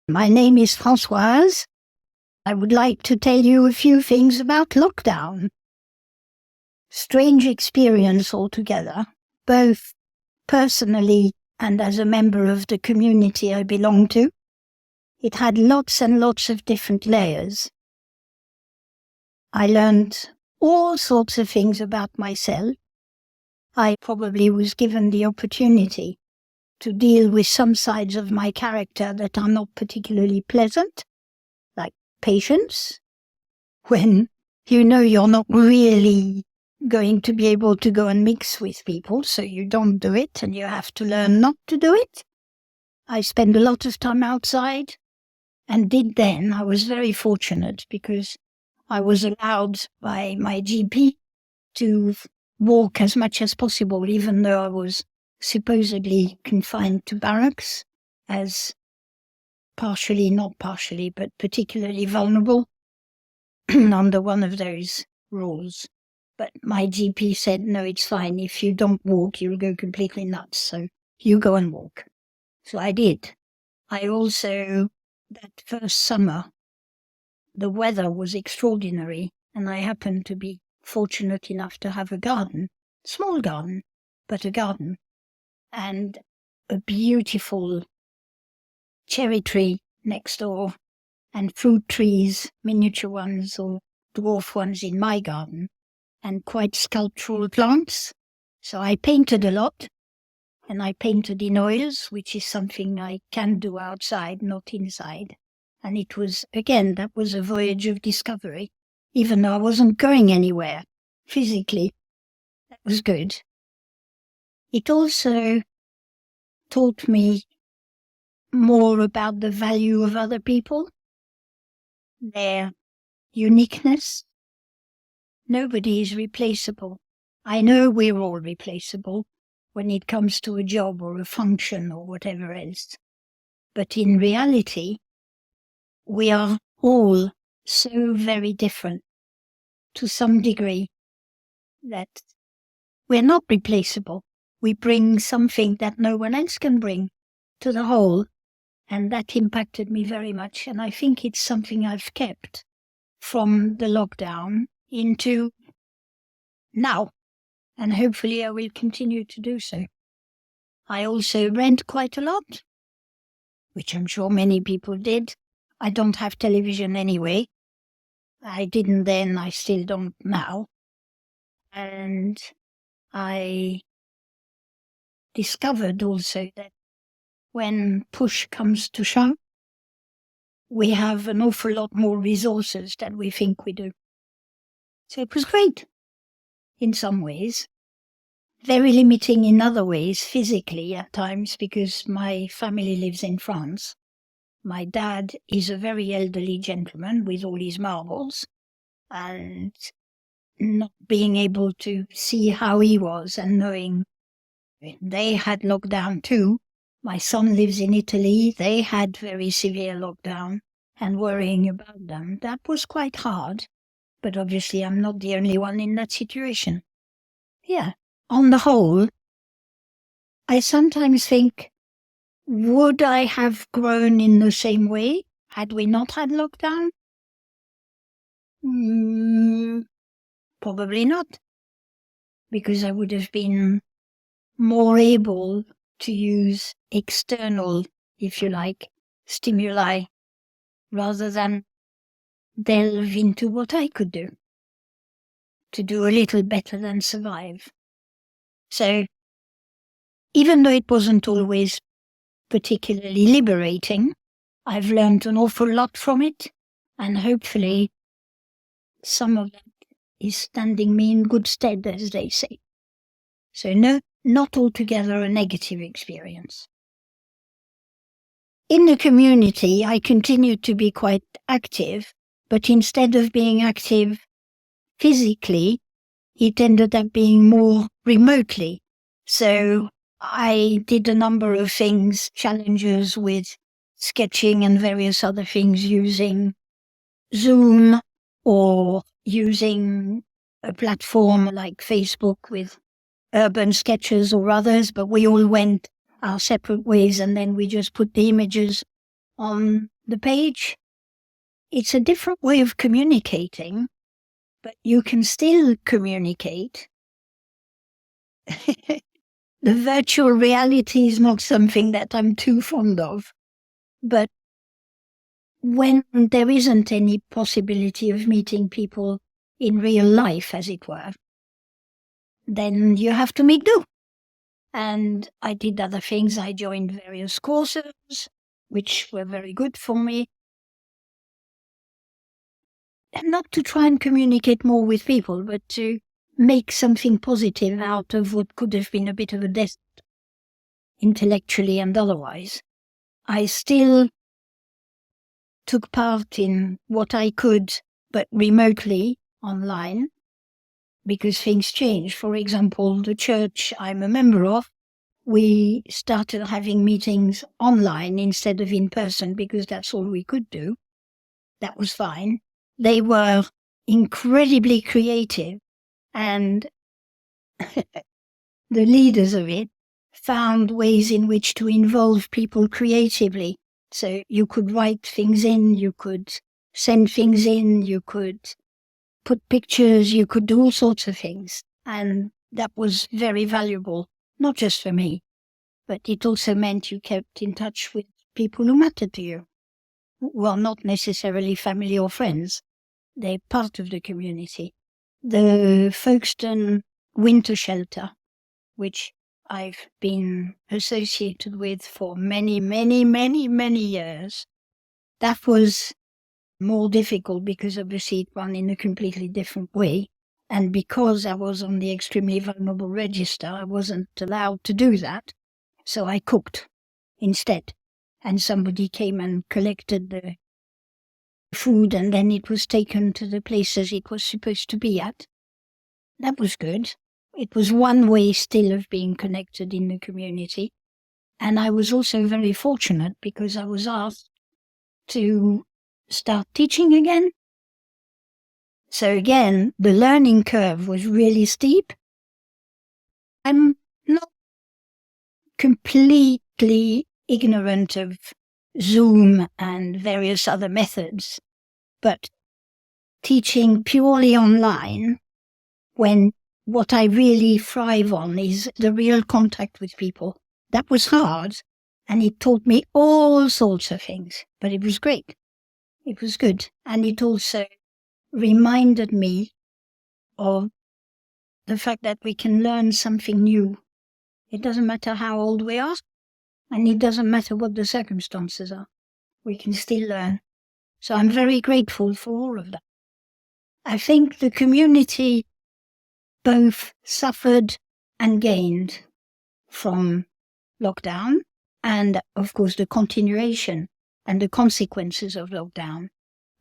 My name is Francoise. I would like to tell you a few things about lockdown. Strange experience altogether, both personally and as a member of the community I belong to. It had lots and lots of different layers. I learned all sorts of things about myself. I probably was given the opportunity to deal with some sides of my character that are not particularly pleasant, like patience, when you know you're not really going to be able to go and mix with people, so you don't do it and you have to learn not to do it. I spend a lot of time outside and did then. I was very fortunate because I was allowed by my GP to walk as much as possible, even though I was supposedly confined to barracks as not partially, but particularly vulnerable under one of those rules. But my GP said, no, it's fine. If you don't walk, you'll go completely nuts. So you go and walk. So I did. I also, that first summer, the weather was extraordinary, and I happened to be fortunate enough to have a garden, small garden, but a garden, and a beautiful cherry tree next door, and fruit trees, miniature ones or dwarf ones in my garden, and quite sculptural plants. So I painted a lot, and I painted in oils, which is something I can do outside, not inside. And it was, again, that was a voyage of discovery, even though I wasn't going anywhere physically. That was good. It also taught me more about the value of other people, their uniqueness. Nobody is replaceable. I know we're all replaceable when it comes to a job or a function or whatever else. But in reality, we are all so very different to some degree that we're not replaceable. We bring something that no one else can bring to the whole, and that impacted me very much. And I think it's something I've kept from the lockdown into now, and hopefully I will continue to do so. I also read quite a lot, which I'm sure many people did. I don't have television anyway. I didn't then, I still don't now. And I discovered also that when push comes to shove, we have an awful lot more resources than we think we do. So it was great in some ways, very limiting in other ways, physically at times, because my family lives in France. My dad is a very elderly gentleman with all his marbles, and not being able to see how he was and knowing they had lockdown too. My son lives in Italy. They had very severe lockdown, and worrying about them. That was quite hard, but obviously I'm not the only one in that situation. Yeah, on the whole, I sometimes think, would I have grown in the same way had we not had lockdown? Probably not, because I would have been more able to use external, if you like, stimuli rather than delve into what I could do to do a little better than survive. So even though it wasn't always particularly liberating, I've learned an awful lot from it, and hopefully some of that is standing me in good stead, as they say. So no, not altogether a negative experience. In the community, I continued to be quite active, but instead of being active physically, it ended up being more remotely. So I did a number of things, challenges with sketching and various other things using Zoom or using a platform like Facebook with urban sketches or others, but we all went our separate ways, and then we just put the images on the page, it's a different way of communicating, but you can still communicate. The virtual reality is not something that I'm too fond of, but when there isn't any possibility of meeting people in real life, as it were, then you have to make do. And I did other things. I joined various courses, which were very good for me. And not to try and communicate more with people, but to make something positive out of what could have been a bit of a desert, intellectually and otherwise. I still took part in what I could, but remotely, online, because things changed. For example, the church I'm a member of, we started having meetings online instead of in person because that's all we could do. That was fine. They were incredibly creative, and the leaders of it found ways in which to involve people creatively. So you could write things in, you could send things in, you could put pictures, you could do all sorts of things. And that was very valuable, not just for me, but it also meant you kept in touch with people who mattered to you, who are not necessarily family or friends. They're part of the community. The folkestone winter shelter, which I've been associated with for many, many, many, many years, that was more difficult because obviously it ran in a completely different way. And because I was on the extremely vulnerable register, I wasn't allowed to do that. So I cooked instead. And somebody came and collected the food, and then it was taken to the places it was supposed to be at. That was good. It was one way still of being connected in the community. And I was also very fortunate because I was asked to start teaching again. So again, the learning curve was really steep. I'm not completely ignorant of Zoom and various other methods, but teaching purely online, when what I really thrive on is the real contact with people, that was hard, and it taught me all sorts of things, but it was great. It was good, and it also reminded me of the fact that we can learn something new. It doesn't matter how old we are, and it doesn't matter what the circumstances are. We can still learn. So I'm very grateful for all of that. I think the community both suffered and gained from lockdown, and of course the continuation and the consequences of lockdown.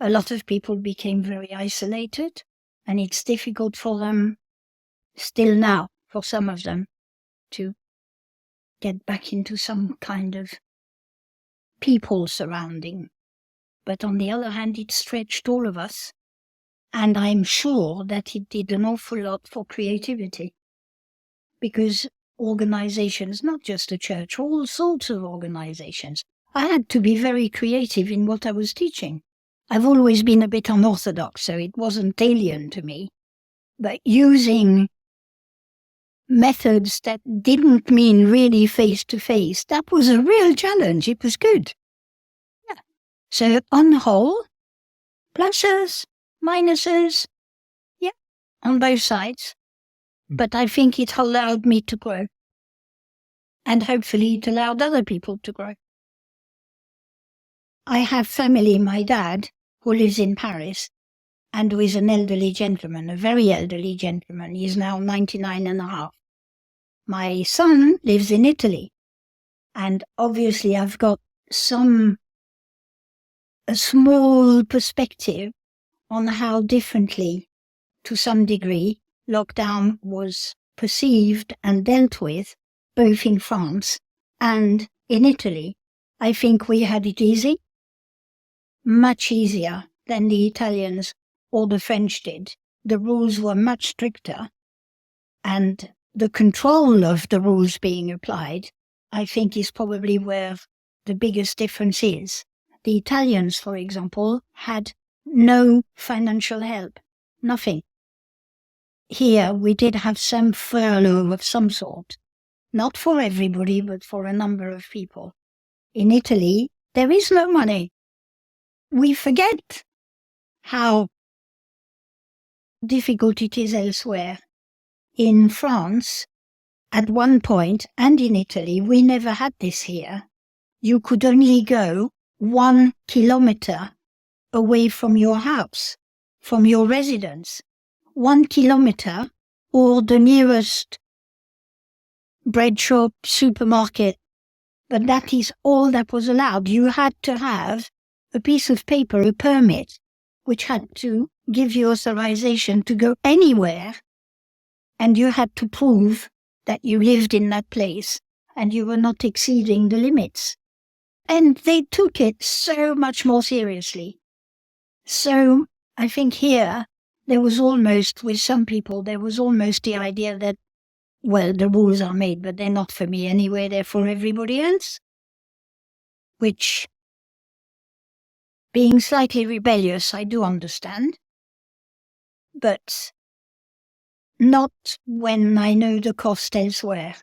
A lot of people became very isolated, and it's difficult for them, still now, for some of them, to get back into some kind of people surrounding. But on the other hand, it stretched all of us, and I'm sure that it did an awful lot for creativity. Because organizations, not just the church, all sorts of organizations, I had to be very creative in what I was teaching. I've always been a bit unorthodox, so it wasn't alien to me. But using methods that didn't mean really face-to-face, that was a real challenge. It was good. Yeah. So on the whole, pluses, minuses, yeah, on both sides. But I think it allowed me to grow. And hopefully it allowed other people to grow. I have family, my dad, who lives in Paris, and who is an elderly gentleman, a very elderly gentleman. He is now 99 and a half. My son lives in Italy. And obviously I've got a small perspective on how differently, to some degree, lockdown was perceived and dealt with, both in France and in Italy. I think we had it easy, much easier than the Italians or the French did. The rules were much stricter, and the control of the rules being applied, I think, is probably where the biggest difference is. the Italians, for example, had no financial help, nothing. Here we did have some furlough of some sort, not for everybody, but for a number of people. In Italy, there is no money. We forget how difficult it is elsewhere. In France, at one point, and in Italy, we never had this here. You could only go 1 kilometer away from your house, from your residence. 1 kilometer, or the nearest bread shop, supermarket. But that is all that was allowed. You had to have a piece of paper, a permit, which had to give you authorization to go anywhere. And you had to prove that you lived in that place and you were not exceeding the limits. And they took it so much more seriously. So I think here, there was almost, with some people, there was almost the idea that, well, the rules are made, but they're not for me anyway, they're for everybody else. Which, being slightly rebellious, I do understand. But not when I know the cost elsewhere.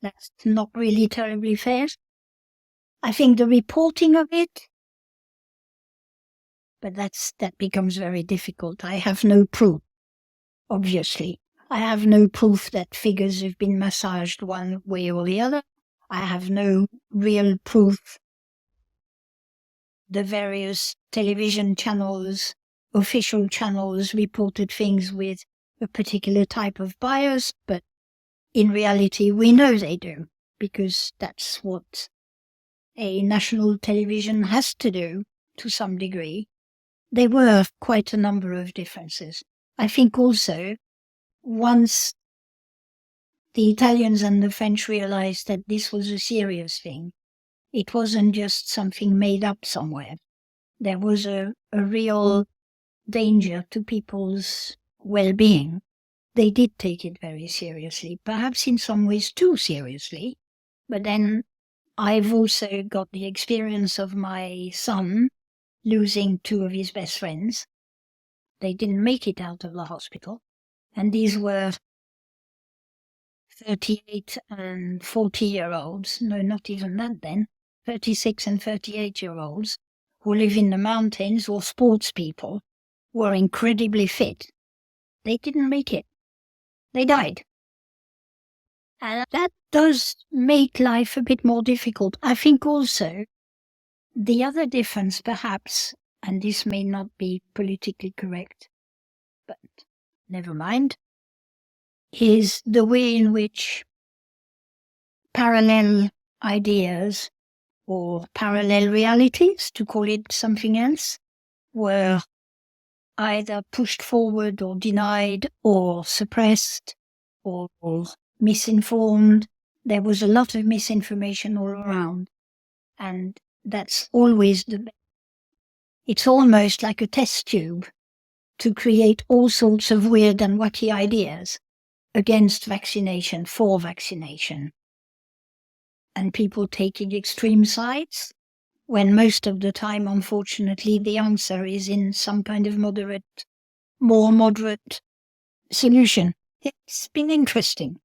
That's not really terribly fair. I think the reporting of it, but that becomes very difficult. I have no proof, obviously. I have no proof that figures have been massaged one way or the other. I have no real proof the various television channels, official channels, reported things with a particular type of bias, but in reality we know they do, because that's what a national television has to do to some degree. There were quite a number of differences. I think also, once the Italians and the French realized that this was a serious thing, it wasn't just something made up somewhere. There was a real danger to people's well-being. They did take it very seriously, perhaps in some ways too seriously. But then I've also got the experience of my son losing 2 of his best friends. They didn't make it out of the hospital. And these were 38 and 40-year-olds. No, not even that then. 36 and 38-year-olds who live in the mountains, or sports people, were incredibly fit. They didn't make it. They died. And that does make life a bit more difficult. I think also the other difference, perhaps, and this may not be politically correct, but never mind, is the way in which parallel ideas or parallel realities, to call it something else, were either pushed forward or denied or suppressed or misinformed. There was a lot of misinformation all around, and that's always it's almost like a test tube to create all sorts of weird and wacky ideas against vaccination, for vaccination. And people taking extreme sides, when most of the time, unfortunately, the answer is in some kind of more moderate solution. It's been interesting.